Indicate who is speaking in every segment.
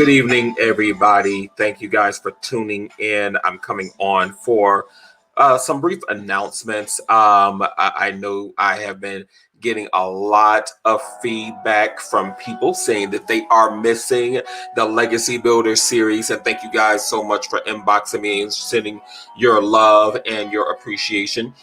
Speaker 1: Good evening, everybody. Thank you guys for tuning in. I'm coming on for some brief announcements. I know I have been getting a lot of feedback from people saying that they are missing the Legacy Builder series. And thank you guys so much for inboxing me and sending your love and your appreciation.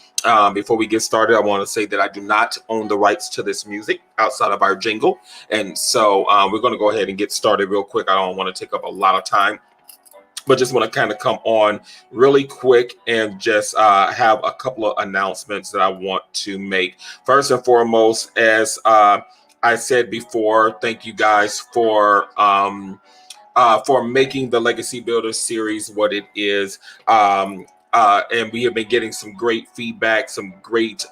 Speaker 1: Before we get started, I want to say that I do not own the rights to this music outside of our jingle. And so we're going to go ahead and get started real quick. I don't want to take up a lot of time, but just want to kind of come on really quick and just have a couple of announcements that I want to make. First and foremost, as I said before, thank you guys for making the Legacy Builder series what it is. And we have been getting some great feedback, some great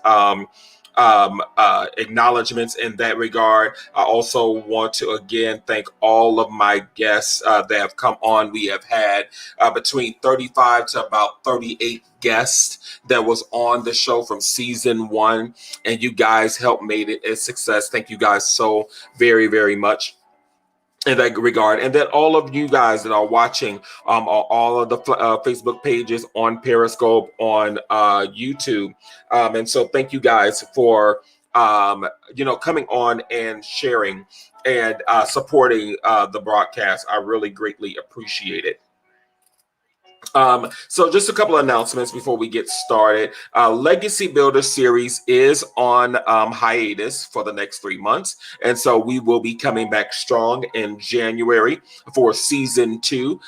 Speaker 1: acknowledgments in that regard. I also want to again thank all of my guests that have come on. We have had between 35 to about 38 guests that was on the show from season 1, and you guys helped made it a success. Thank you guys so very, very much in that regard. And that all of you guys that are watching all of the Facebook pages, on Periscope, on YouTube. And so thank you guys for coming on and sharing and supporting the broadcast. I really greatly appreciate it. So just a couple of announcements before we get started. Legacy Builder series is on hiatus for the next 3 months. And so we will be coming back strong in January for season 2.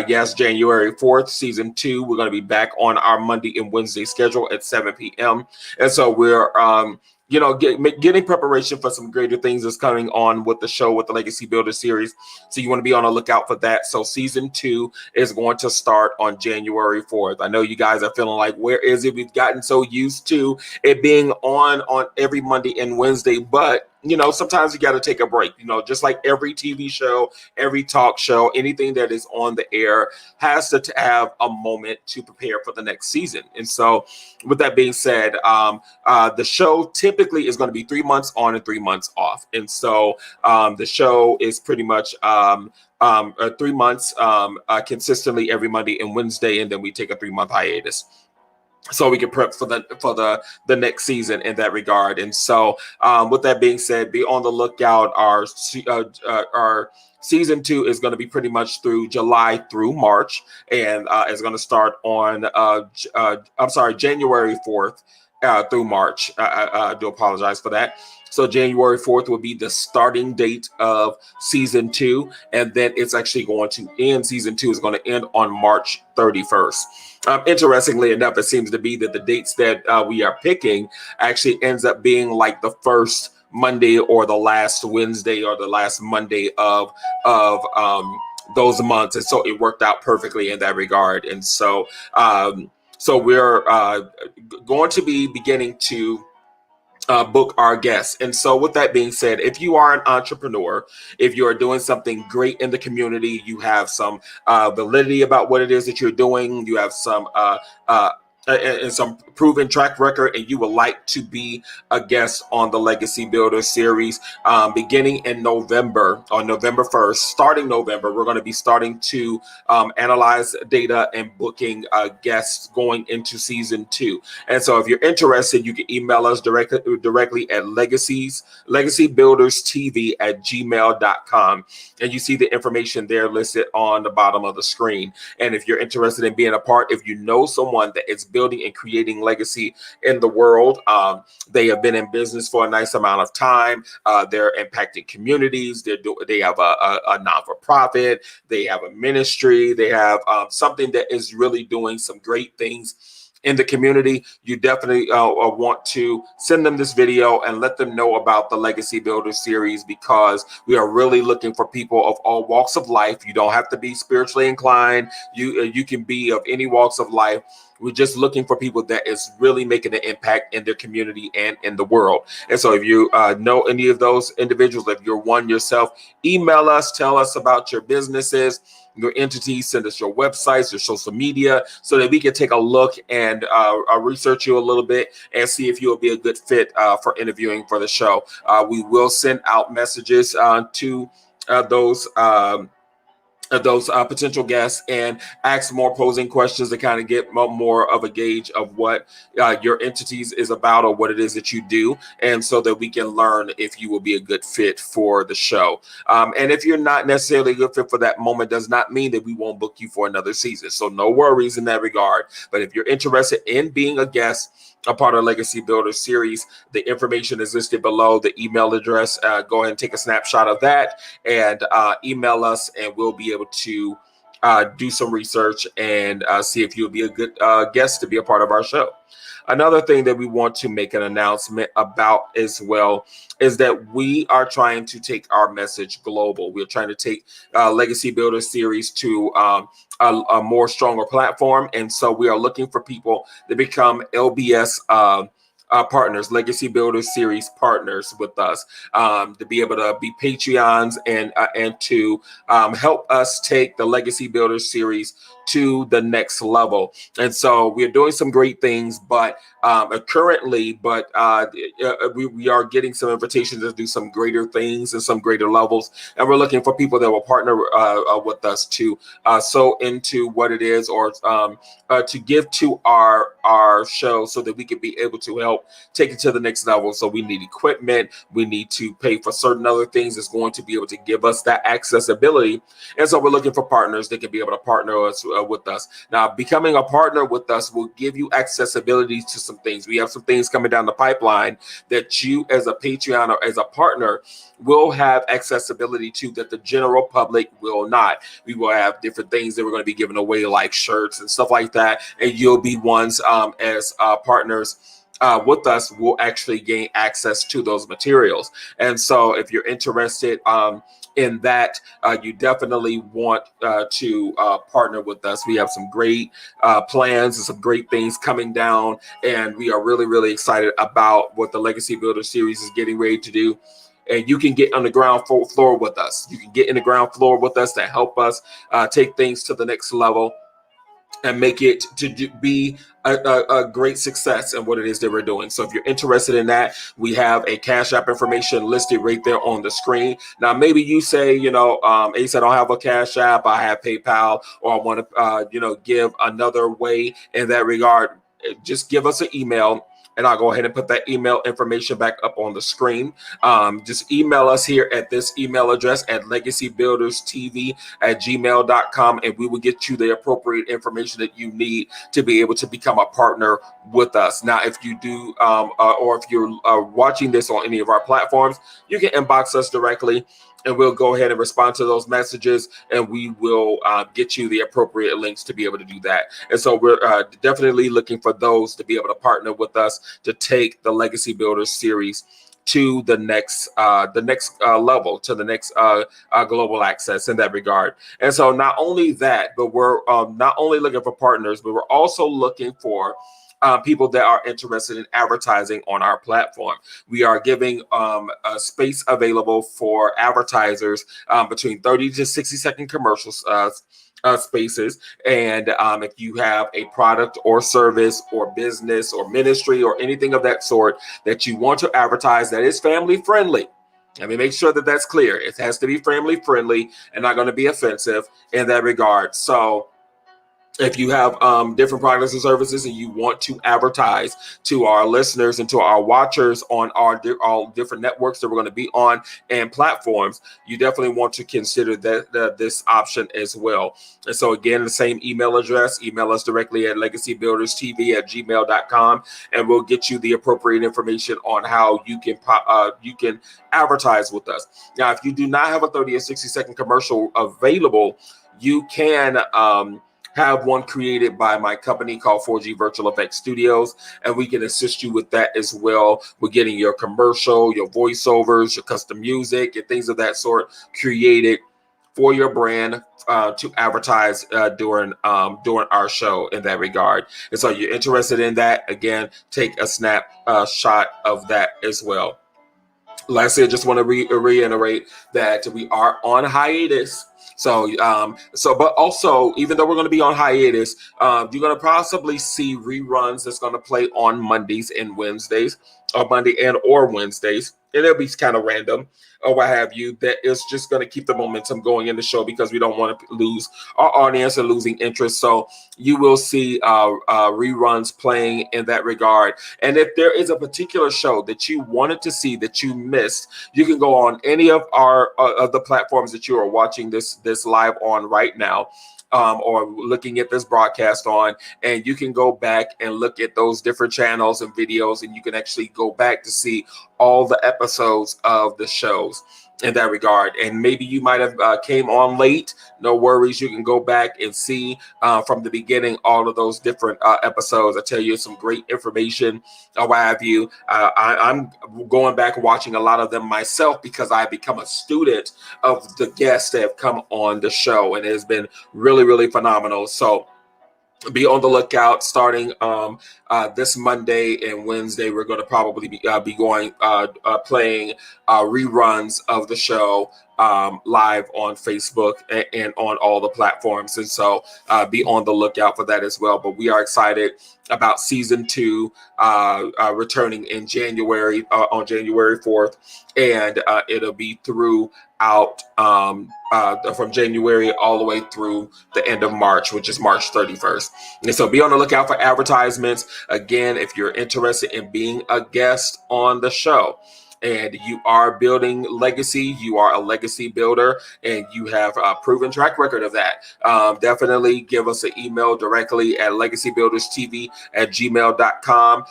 Speaker 1: Yes, January 4th, season 2. We're going to be back on our Monday and Wednesday schedule at 7 p.m. And so we're getting preparation for some greater things that's coming on with the show, with the Legacy Builder series. So you want to be on the lookout for that. So season 2 is going to start on January 4th. I know you guys are feeling like, where is it? We've gotten so used to it being on every Monday and Wednesday, but sometimes you got to take a break. Just like every TV show, every talk show, anything that is on the air has to have a moment to prepare for the next season. And so with that being said, the show typically is going to be 3 months on and 3 months off. And so the show is pretty much 3 months consistently every Monday and Wednesday, and then we take a 3-month hiatus so we can prep for the next season in that regard. And so with that being said, be on the lookout. Our season 2 is going to be pretty much through July through March, and it's going to start on January 4th through March. I do apologize for that. So January 4th will be the starting date of season 2, and then it's actually going to end. Season 2 is going to end on March 31st. Interestingly enough, it seems to be that the dates that we are picking actually ends up being like the first Monday or the last Wednesday or the last Monday of those months, and so it worked out perfectly in that regard. And so we're going to be beginning to book our guests. And so with that being said, if you are an entrepreneur, if you're doing something great in the community, you have some validity about what it is that you're doing, you have some and some proven track record, and you would like to be a guest on the Legacy Builder series, beginning in November, on November 1st, starting November, we're going to be starting to analyze data and booking guests going into season 2. And so if you're interested, you can email us directly at legacybuilderstv@gmail.com. And you see the information there listed on the bottom of the screen. And if you're interested in being a part, if you know someone that is building and creating legacy in the world, they have been in business for a nice amount of time, they're impacting communities, they have a non-for-profit, they have a ministry, they have something that is really doing some great things in the community, you definitely want to send them this video and let them know about the Legacy Builder series, because we are really looking for people of all walks of life. You don't have to be spiritually inclined. You can be of any walks of life. We're just looking for people that is really making an impact in their community and in the world. And so if you know any of those individuals, if you're one yourself, email us, tell us about your businesses, your entities, send us your websites, your social media, so that we can take a look and research you a little bit and see if you'll be a good fit for interviewing for the show. We will send out messages to those those potential guests and ask more posing questions to kind of get more of a gauge of what your entities is about or what it is that you do, and so that we can learn if you will be a good fit for the show. And if you're not necessarily a good fit for that moment, does not mean that we won't book you for another season. So no worries in that regard. But if you're interested in being a guest, a part of Legacy Builder series, the information is listed below. The email address, go ahead and take a snapshot of that and email us, and we'll be able to do some research and see if you'll be a good guest to be a part of our show. Another thing that we want to make an announcement about as well is that we are trying to take our message global. We're trying to take Legacy Builder series to a more stronger platform. And so we are looking for people to become LBS partners, Legacy Builder series partners with us, to be able to be Patreons and to help us take the Legacy Builder series to the next level. And so we're doing some great things, but currently, we are getting some invitations to do some greater things and some greater levels. And we're looking for people that will partner with us to sow into what it is, or to give to our show so that we can be able to help take it to the next level. So we need equipment. We need to pay for certain other things that's going to be able to give us that accessibility. And so we're looking for partners that can be able to partner us with us. Now, becoming a partner with us will give you accessibility to some things. We have some things coming down the pipeline that you as a Patreon or as a partner will have accessibility to that the general public will not. We will have different things that we're going to be giving away, like shirts and stuff like that. And you'll be ones as partners with us will actually gain access to those materials. And so if you're interested in that, you definitely want to partner with us. We have some great plans and some great things coming down, and we are really, really excited about what the Legacy Builder series is getting ready to do. And you can get on the ground floor with us. You can get in the ground floor with us to help us take things to the next level and make it to be a great success in what it is that we're doing. So if you're interested in that, we have a Cash App information listed right there on the screen. Now, maybe you say, Ace, I don't have a Cash App, I have PayPal, or I want to, give another way in that regard. Just give us an email, and I'll go ahead and put that email information back up on the screen. Just email us here at this email address at legacybuilderstv@gmail.com, and we will get you the appropriate information that you need to be able to become a partner with us. Now, if you do, or if you're watching this on any of our platforms, you can inbox us directly, and we'll go ahead and respond to those messages, and we will get you the appropriate links to be able to do that. And so we're definitely looking for those to be able to partner with us to take the Legacy Builders series to the next level, to the next global access in that regard. And so not only that, but we're not only looking for partners, but we're also looking for people that are interested in advertising on our platform. We are giving a space available for advertisers between 30 to 60-second commercials spaces. And if you have a product or service or business or ministry or anything of that sort that you want to advertise that is family friendly, let me make sure that that's clear. It has to be family friendly and not going to be offensive in that regard. So if you have different products and services and you want to advertise to our listeners and to our watchers on all different networks that we're going to be on and platforms, you definitely want to consider this option as well. And so again, the same email address, email us directly at legacybuilderstv@gmail.com, and we'll get you the appropriate information on how you can advertise with us. Now, if you do not have a 30 or 60-second commercial available, you can have one created by my company called 4G Virtual Effects Studios, and we can assist you with that as well. We're getting your commercial, your voiceovers, your custom music, and things of that sort created for your brand to advertise during our show in that regard. And so you're interested in that, again, take a snapshot of that as well. Lastly, I just want to reiterate that we are on hiatus. So, but also, even though we're going to be on hiatus, you're going to possibly see reruns that's going to play on Mondays and Wednesdays, or Monday and or Wednesdays. and it'll be kind of random or what have you, that is just going to keep the momentum going in the show because we don't want to lose our audience or losing interest. So you will see reruns playing in that regard. And if there is a particular show that you wanted to see that you missed, you can go on any of our of the platforms that you are watching this live on right now. Or looking at this broadcast on, and you can go back and look at those different channels and videos, and you can actually go back to see all the episodes of the shows in that regard. And maybe you might have came on late. No worries, you can go back and see from the beginning all of those different episodes. I tell you some great information, what have you. I'm going back watching a lot of them myself because I become a student of the guests that have come on the show, and it has been really, really phenomenal. So be on the lookout. Starting this Monday and Wednesday, we're going to probably be going playing reruns of the show live on Facebook and on all the platforms. And so be on the lookout for that as well. But we are excited about season 2 returning in January, on January 4th. And it'll be throughout from January all the way through the end of March, which is March 31st. And so be on the lookout for advertisements. Again, if you're interested in being a guest on the show, and you are building legacy, you are a legacy builder, and you have a proven track record of that, definitely give us an email directly at legacybuilderstv@gmail.com.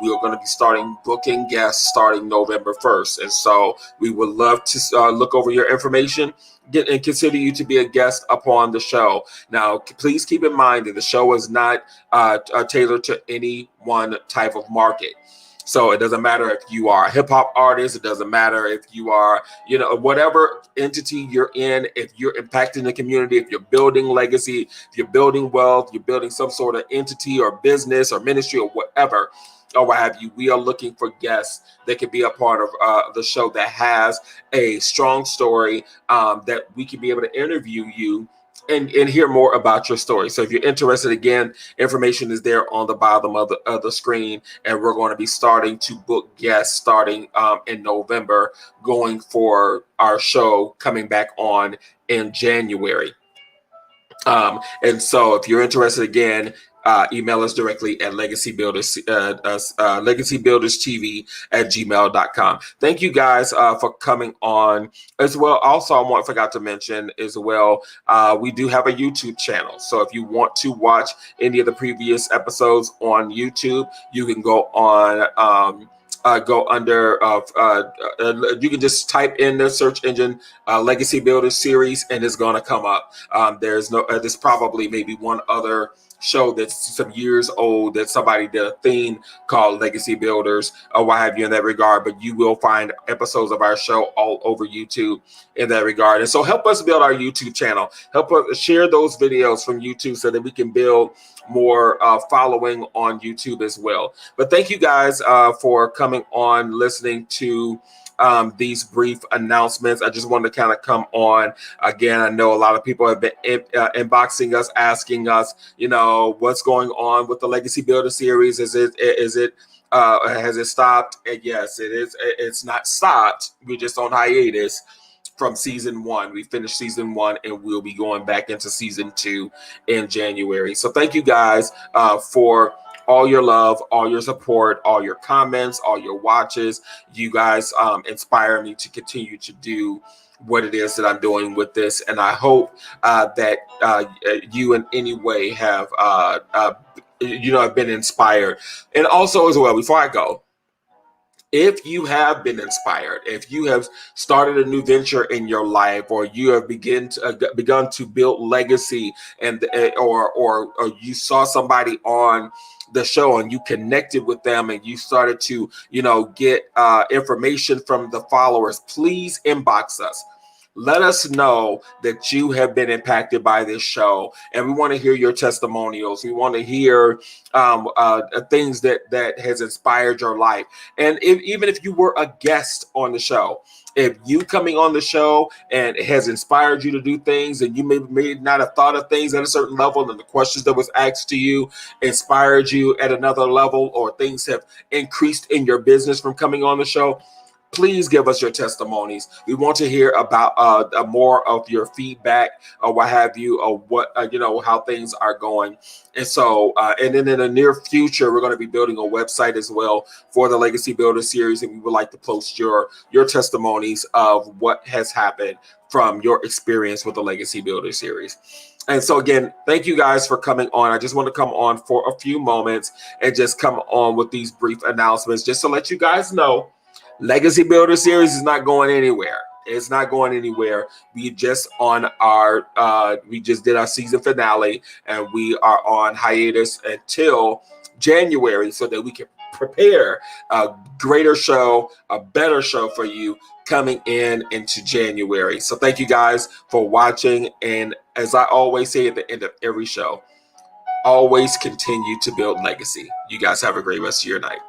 Speaker 1: We are going to be starting booking guests starting November 1st. And so we would love to look over your information and consider you to be a guest upon the show. Now, please keep in mind that the show is not tailored to any one type of market. So it doesn't matter if you are a hip hop artist. It doesn't matter if you are, whatever entity you're in, if you're impacting the community, if you're building legacy, if you're building wealth, you're building some sort of entity or business or ministry or whatever, or what have you. We are looking for guests that can be a part of the show that has a strong story, that we can be able to interview you and hear more about your story. So if you're interested, again, information is there on the bottom of the screen, and we're going to be starting to book guests starting in November, going for our show coming back on in January. And so if you're interested, again, email us directly at legacybuilderstv@gmail.com. Thank you guys for coming on as well. Also, I forgot to mention as well, we do have a YouTube channel. So if you want to watch any of the previous episodes on YouTube, you can go on go under you can just type in the search engine Legacy Builders series, and it's going to come up. There's probably maybe one other show that's some years old that somebody did a theme called Legacy Builders or what have you in that regard, but you will find episodes of our show all over YouTube in that regard. And so help us build our YouTube channel. Help us share those videos from YouTube so that we can build more following on YouTube as well. But thank you guys for coming on, listening to these brief announcements. I just wanted to kind of come on again. I know a lot of people have been inboxing us, asking us, what's going on with the Legacy Builder series? Has it stopped? And yes, it is. It's not stopped. We're just on hiatus from season 1. We finished season 1, and we'll be going back into season 2 in January. So thank you guys for all your love, all your support, all your comments, all your watches. You guys inspire me to continue to do what it is that I'm doing with this. And I hope that you in any way have, been inspired. And also as well, before I go, if you have been inspired, if you have started a new venture in your life, or you have begun to build legacy, and or you saw somebody on the show and you connected with them and you started to get information from the followers, please inbox us. Let us know that you have been impacted by this show, and we want to hear your testimonials. We want to hear things that has inspired your life. And even if you were a guest on the show, if you coming on the show and it has inspired you to do things, and you may not have thought of things at a certain level, and the questions that was asked to you inspired you at another level, or things have increased in your business from coming on the show, Please give us your testimonies. We want to hear about more of your feedback or what have you, or what how things are going. And so, and then in the near future, we're going to be building a website as well for the Legacy Builder series, and we would like to post your testimonies of what has happened from your experience with the Legacy Builder series. And so again, thank you guys for coming on. I just want to come on for a few moments and just come on with these brief announcements, just to let you guys know Legacy Builder series is not going anywhere. It's not going anywhere. We just did our season finale, and we are on hiatus until January so that we can prepare a greater show, a better show for you coming into January. So thank you guys for watching. And as I always say at the end of every show, always continue to build legacy. You guys have a great rest of your night.